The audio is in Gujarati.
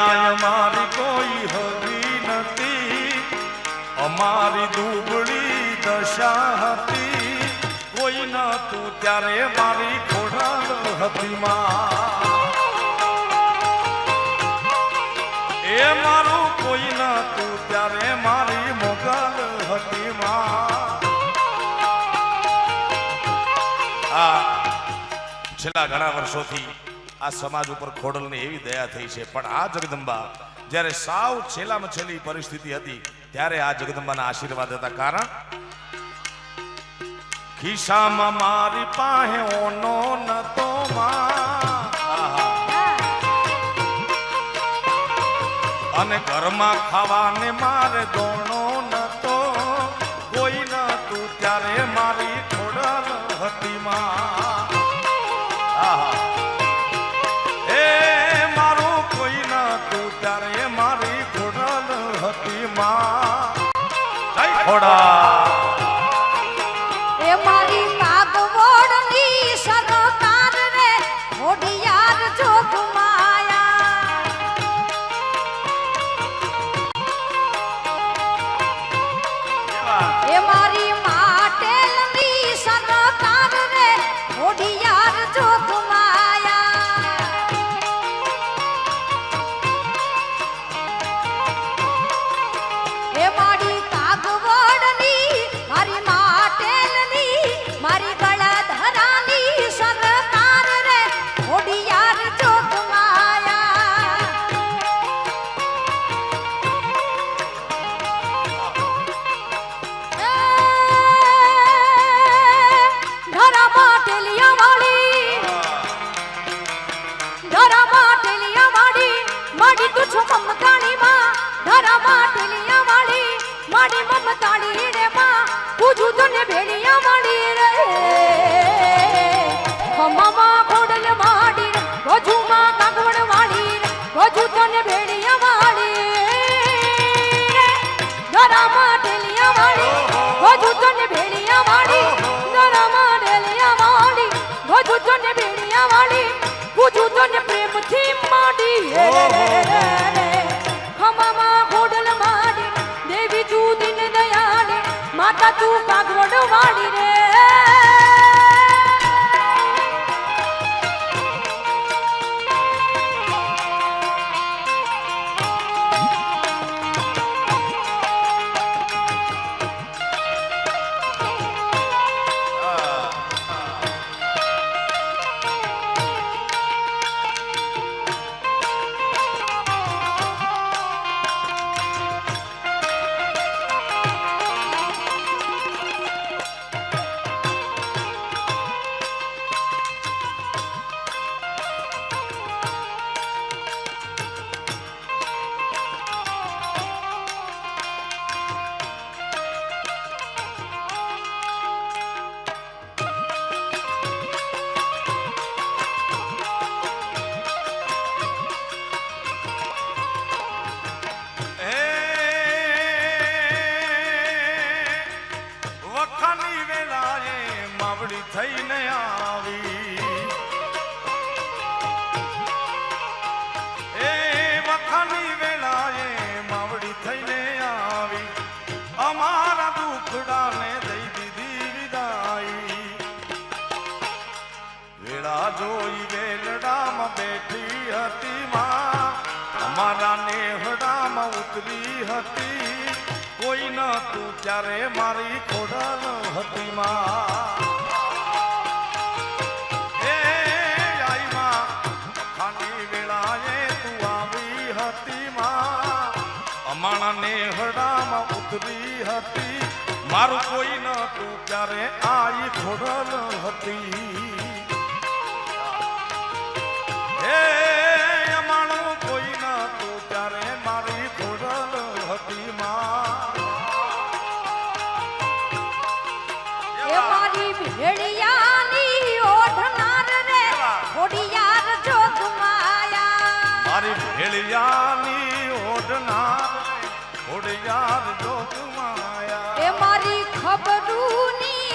અમારી કોઈ હવી નથી, અમારી દુબળી દશા હતી, કોઈ નતું ત્યારે મારી ખોડાલ હતી માં, એ મારું કોઈ નતું ત્યારે મારી મોગલ હતી માં. છેલ્લા ઘણા વર્ષોથી આ સમાજ ઉપર ખોડલની એવી દયા થઈ છે, પણ આ જગદંબા જ્યારે સાવ છેલ્લામાં છેલ્લી પરિસ્થિતિ હતી ત્યારે આ જગદંબાના આશીર્વાદ હતા. કારણ ખિસ્સામાં મારી પાસે ઓનો નતો અને ઘરમાં ખાવાને મારે દોણો નતો, કોઈ નતું ત્યારે મારી ખોડલ હતી માં. એ મારી કાગવડની સરકાર રે મોઢિયાર જોગમાયા, એ મારી માટેલની સરકાર રે મોઢિયાર જોગમાયા, એ મારી તું કાગવડ વાળી રે. થઈને આવી એ વખાની વેળાએ માવડી થઈને આવી, અમારા દુખડાને દઈ દીધી વિદાઈ. વેળા જોઈ વેલડામાં બેઠી હતી માં, અમારા નેહડામાં ઉતરી હતી, કોઈ નતું ત્યારે મારી ખોડલ હતી માં. નેહડામાં ઉતરી હતી, મારું કોઈ નતું ત્યારે આઈ ખોડલ હતી. હે અમારું કોઈ નતું ત્યારે મારી ખોડલ હતી માં. એ મારી ભેળિયાની ઓઢનાર રે ખોડિયાર જોગમાયા, મારી ભેળિયાની ઓઢનાર ખોડિયાર જોગમાયા, એ મારી ખબરૂની